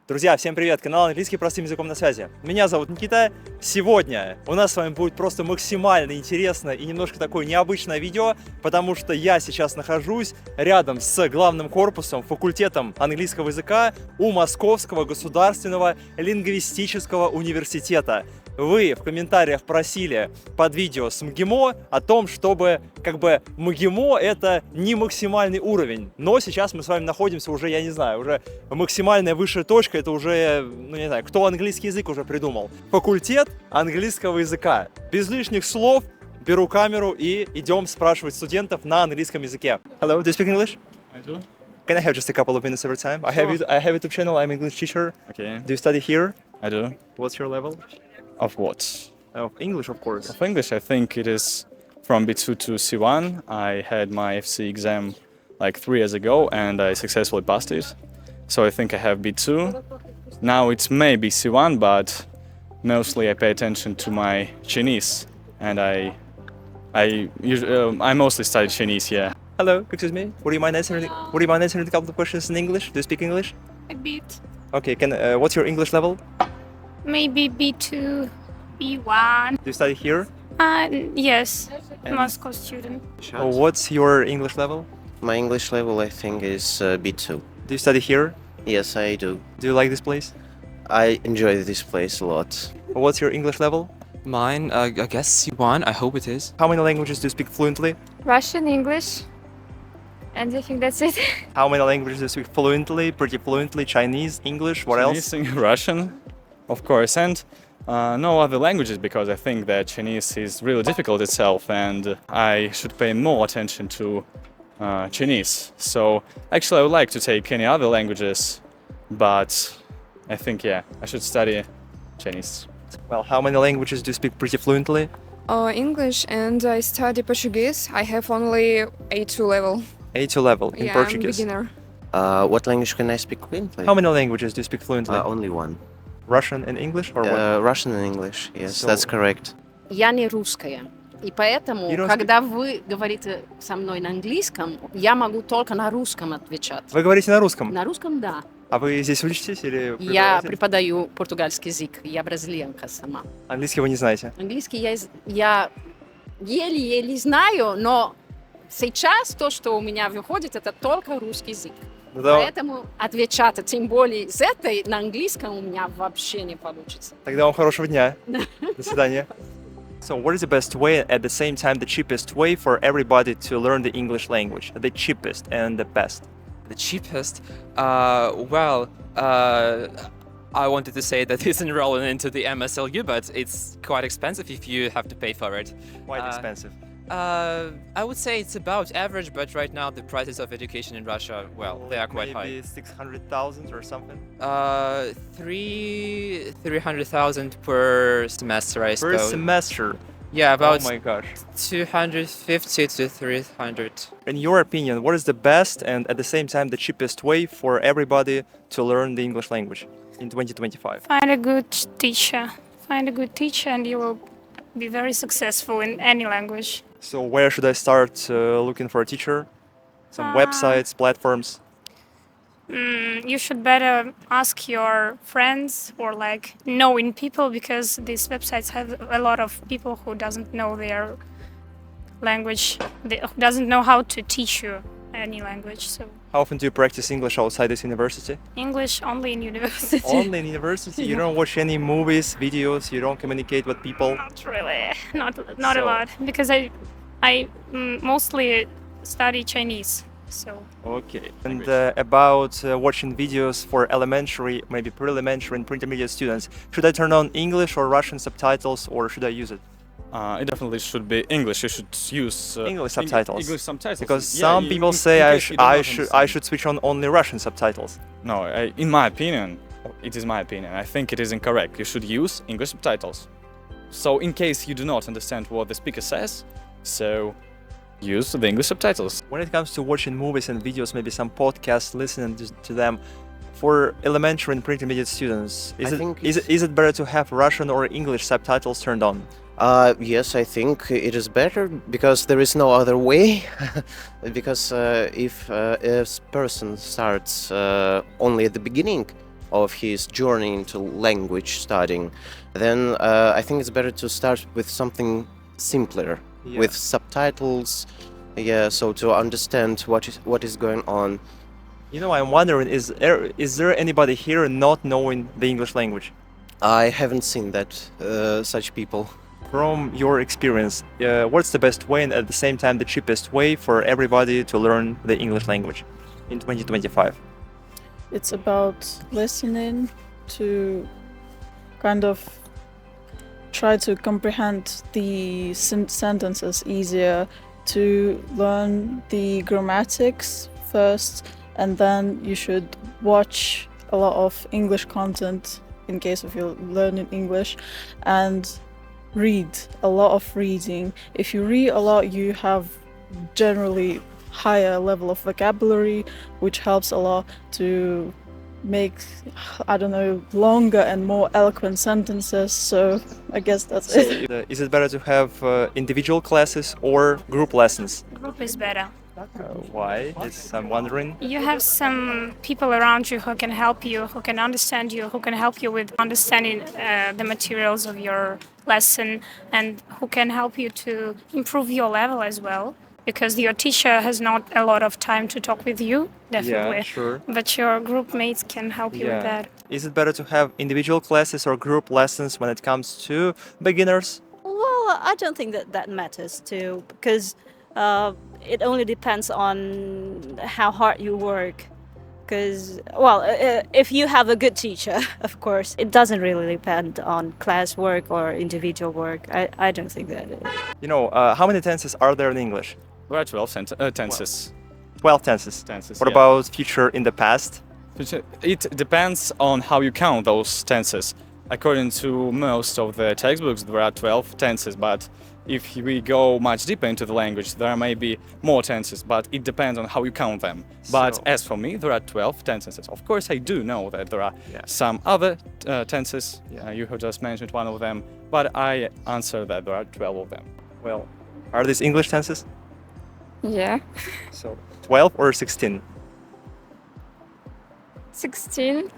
Друзья, всем привет! Канал «Английский простым языком» на связи. Меня зовут Никита. Сегодня у нас с вами будет просто максимально интересно и немножко такое необычное видео, потому что я сейчас нахожусь рядом с главным корпусом, факультетом английского языка у Московского государственного лингвистического университета. Вы в комментариях просили под видео с МГИМО о том, чтобы МГИМО это не максимальный уровень, но сейчас мы с вами находимся уже, я не знаю, уже максимальная высшая точка, это уже, ну не знаю, кто английский язык уже придумал. Факультет английского языка. Без лишних слов беру камеру и идем спрашивать студентов на английском языке. Hello, do you speak English? I do. Can I have just a couple of minutes every time? I have a YouTube channel, I'm an English teacher. Okay. Do you study here? I do. What's your level? Of what? Of English, of course. Of English, I think it is from B2 to C1. I had my FC exam like 3 years ago and I successfully passed it. So I think I have B2. Now it's maybe C1, but mostly I pay attention to my Chinese and I mostly study Chinese, yeah. Hello, excuse me. Would you mind answering a couple of questions in English? Do you speak English? A bit. Okay, what's your English level? Maybe B2, B1. Do you study here? Yes, And- Moscow student. What's your English level? My English level, I think, is B2. Do you study here? Yes, I do. Do you like this place? I enjoy this place a lot. What's your English level? Mine, I guess C1, I hope it is. How many languages do you speak fluently? Russian, English, and I think that's it. How many languages do you speak fluently, pretty fluently? Chinese, English, what else? Chinese, Russian, of course, and no other languages because I think that Chinese is really difficult itself and I should pay more attention to Chinese. So actually I would like to take any other languages, but I think, yeah, I should study Chinese. Well, how many languages do you speak pretty fluently? English, and I study Portuguese. I have only A2 level. A2 level in Yeah, Portuguese. I'm beginner. What language can I speak fluently? How many languages do you speak fluently? Only one. Russian and English or what? Russian and English, yes, So- that's correct. Я не русская. И поэтому, You don't когда вы говорите со мной на английском, я могу только на русском отвечать. Вы говорите на русском? На русском, да. А вы здесь учитесь или Я преподаете? преподаю португальский язык, я бразильянка сама. Английский вы не знаете? Английский я еле-еле знаю, но сейчас то, что у меня выходит, это только русский язык. Ну да, Поэтому отвечать, тем более с этой на английском у меня вообще не получится. тогда вам хорошего дня. До свидания. So, what is the best way, at the same time the cheapest way for everybody to learn the English language? The cheapest and the best. The cheapest? I wanted to say that it's enrolling into the MSLU, but it's quite expensive if you have to pay for it. Quite expensive. I would say it's about average, but right now the prices of education in Russia, well, they are quite high. Maybe 600,000 or something? 300,000 per semester, I Per suppose. semester. Yeah, about Oh my gosh. 250 to 300. In your opinion, what is the best and at the same time the cheapest way for everybody to learn the English language in 2025? Find a good teacher. Find a good teacher, and you will be very successful in any language. So where should I start looking for a teacher? Some websites, platforms? You should better ask your friends or knowing people, because these websites have a lot of people who doesn't know their language, who doesn't know how to teach you any language. So How often do you practice English outside this university? English only in university. Only in university? You don't watch any movies, videos, you don't communicate with people? Not really, not a So- lot, because I mostly study Chinese. So Okay. And about watching videos for elementary, maybe pre-elementary and pre-intermediate students, should I turn on English or Russian subtitles or should I use it? It definitely should be English. You should use English subtitles. English subtitles. Because Yeah, some people say in I case you do not I understand. should switch on only Russian subtitles. No, in my opinion, it is my opinion. I think it is incorrect. You should use English subtitles. So in case you do not understand what the speaker says, so use the English subtitles. When it comes to watching movies and videos, maybe some podcasts, listening to them, for elementary and pre-intermediate students, I think is it better to have Russian or English subtitles turned on? Yes, I think it is better because there is no other way. Because if a person starts only at the beginning of his journey into language studying, then I think it's better to start with something simpler, Yeah. with subtitles. Yeah, so to understand what is going on. You know, I'm wondering, is there anybody here not knowing the English language? I haven't seen that such people. From your experience, what's the best way and at the same time the cheapest way for everybody to learn the English language in 2025? It's about listening to kind of try to comprehend the sentences easier, to learn the grammatics first, and then you should watch a lot of English content in case of you learning English, and read a lot of reading. If you read a lot, you have generally higher level of vocabulary, which helps a lot to make, I don't know, longer and more eloquent sentences. So I guess that's it. Is it better to have individual classes or group lessons? Group is better. Why? I'm wondering. You have some people around you who can help you, who can understand you, who can help you with understanding the materials of your lesson, and who can help you to improve your level as well. Because your teacher has not a lot of time to talk with you, definitely. Yeah, sure. But your group mates can help you with that. Is it better to have individual classes or group lessons when it comes to beginners? Well, I don't think that matters too, because it only depends on how hard you work. Because, well, if you have a good teacher, of course, it doesn't really depend on class work or individual work. I don't think that. You know, how many tenses are there in English? There are 12 tenses. 12 tenses. What Yeah. about future in the past? It depends on how you count those tenses. According to most of the textbooks, there are 12 tenses, but if we go much deeper into the language, there may be more tenses, but it depends on how you count them. But as for me, there are 12 tenses. Of course, I do know that there are some other tenses. You have just mentioned one of them, but I answer that there are 12 of them. Well, are these English tenses? Yeah. So 12 or 16? 16?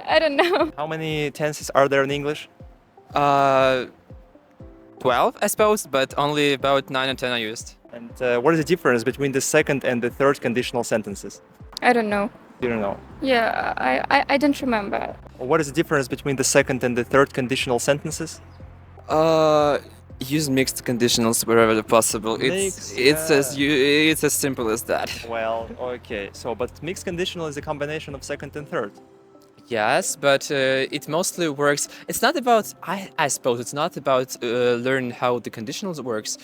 I don't know. How many tenses are there in English? 12, I suppose, but only about 9 or 10 are used. And what is the difference between the second and the third conditional sentences? I don't know. You don't know. Yeah, I don't remember. What is the difference between the second and the third conditional sentences? Use mixed conditionals wherever possible. It's as simple as that. Well, okay. So, but mixed conditional is a combination of second and third. Yes, but it mostly works. It's not about. I suppose it's not about learning how the conditionals works.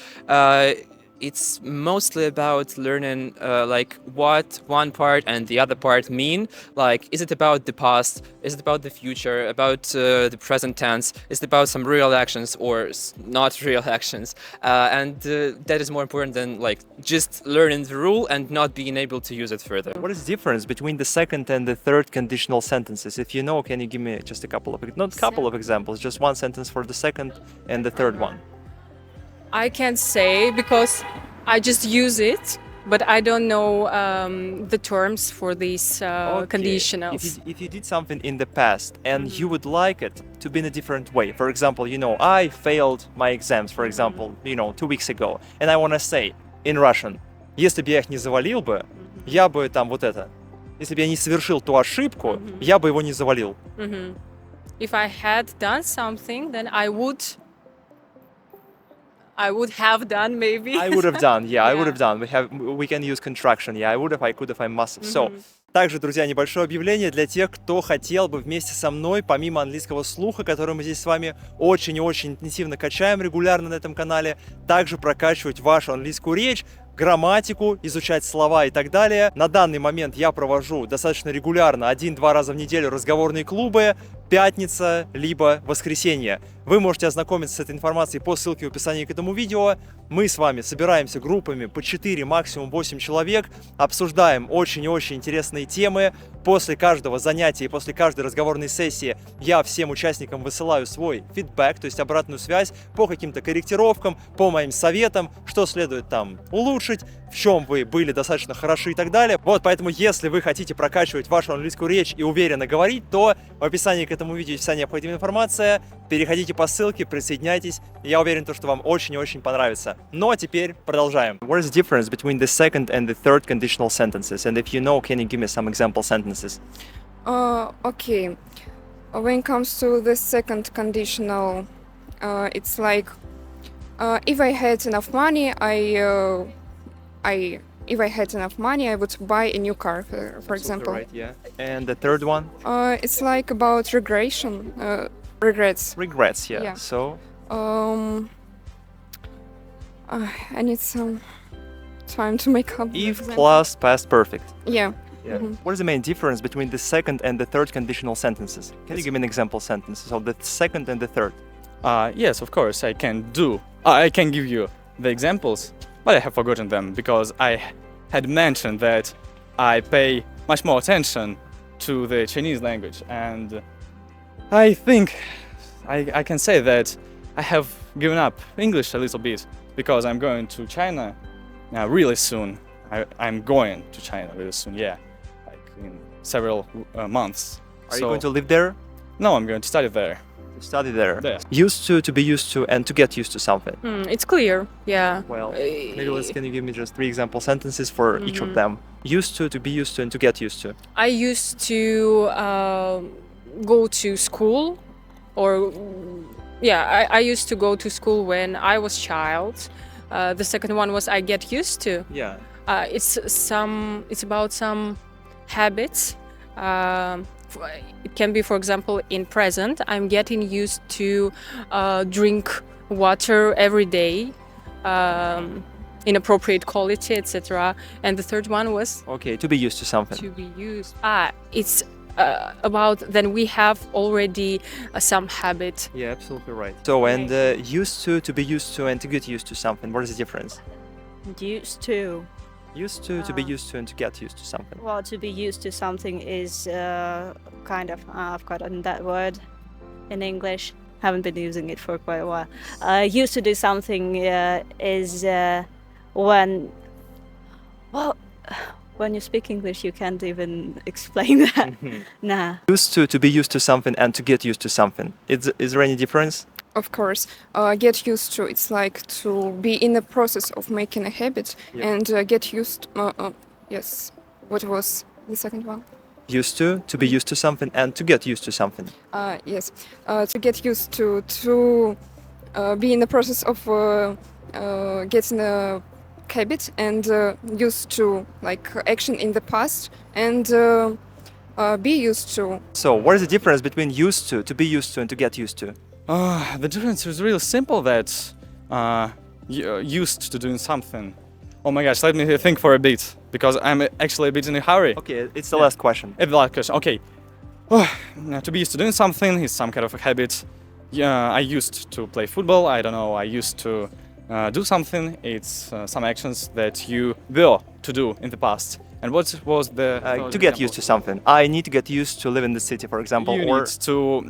It's mostly about learning like what one part and the other part mean. Like, is it about the past? Is it about the future? About the present tense? Is it about some real actions or not real actions? And that is more important than like just learning the rule and not being able to use it further. What is the difference between the second and the third conditional sentences? If you know, can you give me just a couple of, not couple of examples, just one sentence for the second and the third one? I can't say because I just use it, but I don't know the terms for these conditionals. If you did something in the past and you would like it to be in a different way, for example, you know, I failed my exams, for example, you know, 2 weeks ago, and I want to say in Russian, если бы я их не завалил бы, я бы там вот это. Если бы я не совершил ту ошибку, я бы его не завалил. If I had done something, then I would have done maybe. I would have done, yeah, I would have done. We can use contraction, yeah, I would have, I could have, I must have. So, также, друзья, небольшое объявление для тех, кто хотел бы вместе со мной, помимо английского слуха, который мы здесь с вами очень и очень интенсивно качаем регулярно на этом канале, также прокачивать вашу английскую речь, грамматику, изучать слова и так далее. На данный момент я провожу достаточно регулярно, 1-2 раза в неделю разговорные клубы, пятница, либо воскресенье. Вы можете ознакомиться с этой информацией по ссылке в описании к этому видео. Мы с вами собираемся группами по 4, максимум 8 человек, обсуждаем очень и очень интересные темы. После каждого занятия и после каждой разговорной сессии я всем участникам высылаю свой фидбэк, то есть обратную связь по каким-то корректировкам, по моим советам, что следует там улучшить, улучшить, в чем вы были достаточно хороши и так далее. Вот, поэтому если вы хотите прокачивать вашу английскую речь и уверенно говорить, то в описании к этому видео есть вся необходимая информация. Переходите по ссылке, присоединяйтесь. Я уверен, что вам очень-очень понравится. Ну а теперь продолжаем. What is the difference between the second and the third conditional sentences? And if you know, can you give me some example sentences? Okay. When it comes to the second conditional, it's like if I had enough money, if I had enough money, I would buy a new car, for example. Right, yeah. And the third one? It's like about regression, regrets. Regrets, yeah. Yeah. So, I need some time to make up. the if example. plus past perfect. Yeah. Yeah. Mhm. What is the main difference between the second and the third conditional sentences? Can you give me an example sentences of the second and the third? Yes, of course, I can do. I can give you the examples, but I have forgotten them because I had mentioned that I pay much more attention to the Chinese language, and I think I can say that I have given up English a little bit because I'm going to China really soon. I'm going to China really soon, yeah, like in several months. Are you going to live there? No, I'm going to study there. Study there. There. Used to be used to, and to get used to something. It's clear, yeah. Well, maybe can you give me just 3 example sentences for each of them? Used to be used to, and to get used to. I used to go to school, or yeah, I used to go to school when I was child. The second one was I get used to. Yeah. It's about some habits. It can be, for example, in present, I'm getting used to drink water every day in appropriate quality, etc. And the third one was Okay, to be used to something. to be used. It's about then we have already some habit. Yeah, absolutely right. So, and used to be used to, and to get used to something. What is the difference? Used to. Used to be used to, and to get used to something. Well, to be used to something is kind of, I've forgotten that word in English. Haven't been using it for quite a while. Used to do something is when, well, when you speak English, you can't even explain that. Nah. Used to be used to something, and to get used to something. Is there any difference? Of course, get used to. It's like to be in the process of making a habit, Yeah. and get used. Yes. What was the second one? Used to be used to something, and to get used to something. Yes. To get used to be in the process of getting a habit, and used to like action in the past, and be used to. So, what is the difference between used to be used to, and to get used to? The difference is really simple. That used to doing something. Oh my gosh, let me think for a bit because I'm actually a bit in a hurry. Okay, it's the last question. The last question. Okay. To be used to doing something is some kind of a habit. Yeah, I used to play football. I don't know. I used to do something. It's some actions that you were to do in the past. And what was the To get used to something. I need to get used to live in the city, for example, You or need to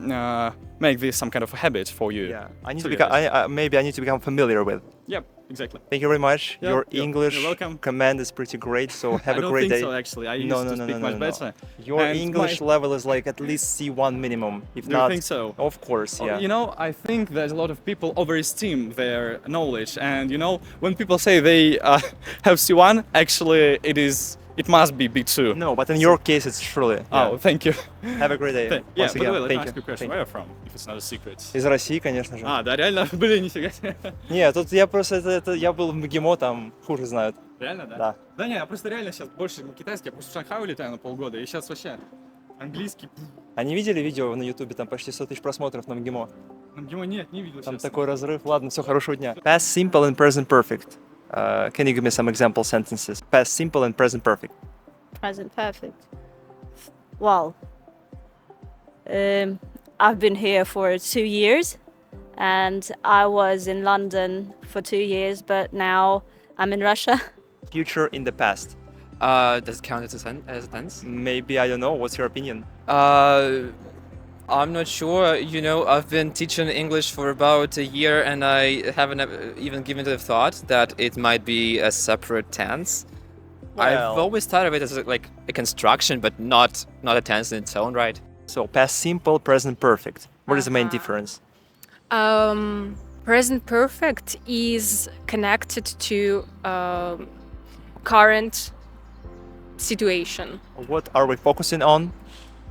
make this some kind of a habit for you. yeah, I need So to yeah, become. Maybe I need to become familiar with. Yep, exactly. Thank you very much. Yeah, Your you're English welcome. command is pretty great. So have I a don't great think day. so actually. I used No, to no, no, speak no, much no, no. better. Your And English my- level is like at least C1 minimum, if Do you not. think so? Of course, yeah. You know, I think that a lot of people overestim their knowledge, and you know, when people say they have C1, actually it must be B2. No, but in your case, it's truly. Oh, yeah. thank you. Have a great day. Yeah, Once by the way, again, let me thank ask you a question. you. Where are you from, if it's not a secret? Из России, конечно же. Да, реально? Блин, нифига себе. Не, тут я просто я был в МГИМО, там хуже знают. Реально, да? Да. Да не, я просто реально сейчас больше на китайский, я просто в Шанхай улетаю на полгода, и сейчас вообще английский. Они видели видео на Ютубе, там почти 100 тысяч просмотров на МГИМО. На МГИМО нет, не видел Там честно. такой разрыв. Ладно, все, хорошего дня. Past simple and present perfect. Can you give me some example sentences? Past simple and present perfect. Present perfect. Well, I've been here for 2 years, and I was in London for 2 years, but now I'm in Russia. Future in the past. Does it count as a tense? Maybe, I don't know. What's your opinion? I'm not sure. You know, I've been teaching English for about a year, and I haven't even given it a thought that it might be a separate tense. I've Well- always thought of it as like a construction, but not a tense in its own right. So past simple, present perfect. What is the main difference? Present perfect is connected to current situation What are we focusing on?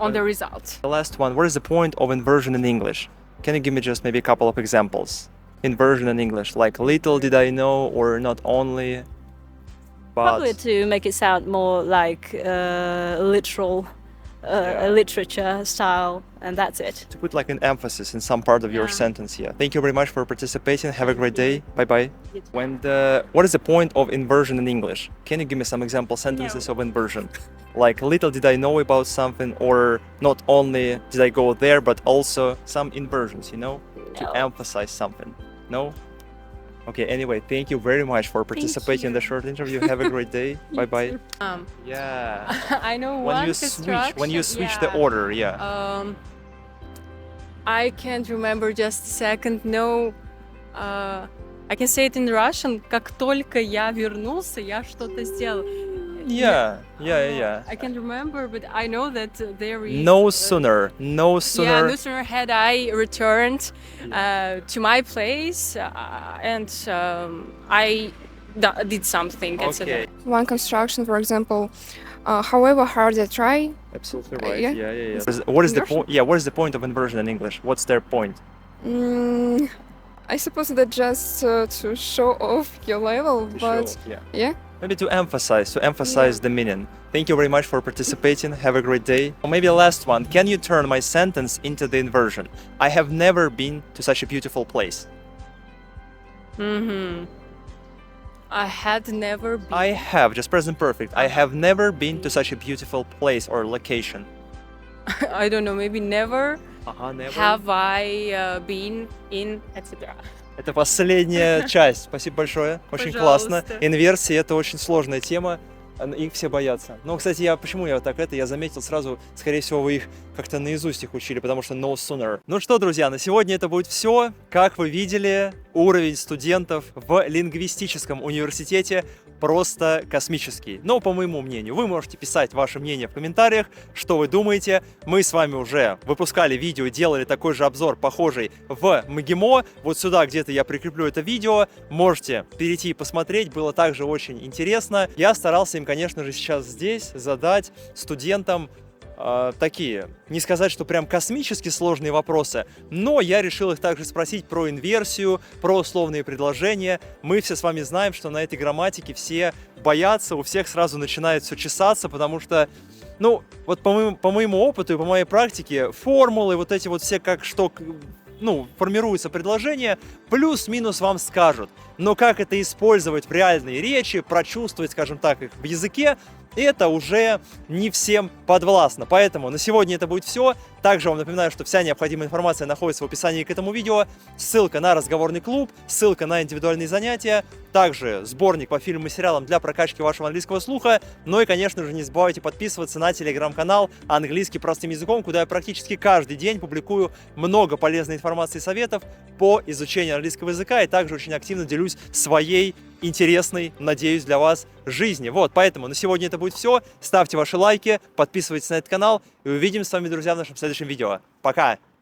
on the result. The last one, what is the point of inversion in English? Can you give me just maybe a couple of examples? Inversion in English, like little did I know, or not only, but... Probably to make it sound more like literal, Yeah. a literature style, and that's it. to put like an emphasis in some part of your sentence here. Thank you very much for participating. Have a great day. Bye bye. What is the point of inversion in English? Can you give me some example sentences of inversion? Like little did I know about something, or not only did I go there, but also some inversions, you know, to emphasize something. No? Okay, anyway, thank you very much for participating in the short interview. Have a great day. Bye bye. Yeah. I know When one you switch the yeah. order, yeah. I can't remember just a second. No, I can say it in Russian. Как только я вернулся, я что-то сделал. Yeah. I can't remember, but I know that there is. No sooner. Yeah, no sooner had I returned to my place and I did something. Okay. One construction, for example, however hard I try, Absolutely right. Yeah. Yeah. What is the point? Yeah. What is the point of inversion in English? What's their point? I suppose that just to show off your level, but yeah. Maybe to emphasize the meaning. Thank you very much for participating. Have a great day. Or maybe a last one. Can you turn my sentence into the inversion? I have never been to such a beautiful place. I had never been. I have, just present perfect. I have never been to such a beautiful place or location. I don't know, maybe never Never. have I been in, etc. Это последняя часть. Спасибо большое. Очень классно. Пожалуйста. Инверсия — это очень сложная тема. Их все боятся. Но, кстати, я заметил сразу, скорее всего, вы их как-то наизусть их учили, потому что no sooner. Ну что, друзья, на сегодня это будет все. Как вы видели, уровень студентов в Лингвистическом университете просто космический. Но, по моему мнению, вы можете писать ваше мнение в комментариях, что вы думаете. Мы с вами уже выпускали видео, делали такой же обзор, похожий в МГИМО. Вот сюда где-то я прикреплю это видео. Можете перейти и посмотреть, было также очень интересно. Я старался им, конечно же, сейчас здесь задать студентам такие, не сказать, что прям космически сложные вопросы, но я решил их также спросить про инверсию, про условные предложения. Мы все с вами знаем, что на этой грамматике все боятся, у всех сразу начинает все чесаться, потому что, ну, вот по моему опыту и по моей практике, формулы, вот эти вот все как что, ну, формируются предложения, плюс-минус вам скажут. Но как это использовать в реальной речи, прочувствовать, скажем так, их в языке, это уже не всем подвластно. Поэтому на сегодня это будет все. Также вам напоминаю, что вся необходимая информация находится в описании к этому видео. Ссылка на разговорный клуб, ссылка на индивидуальные занятия, также сборник по фильмам и сериалам для прокачки вашего английского слуха. Ну и, конечно же, не забывайте подписываться на телеграм-канал «Английский простым языком», куда я практически каждый день публикую много полезной информации и советов по изучению английского языка, и также очень активно делюсь своей интересной, надеюсь, для вас жизни. Вот, поэтому на сегодня это будет все. Ставьте ваши лайки, подписывайтесь на этот канал, и увидимся с вами, друзья, в нашем следующем видео. Пока!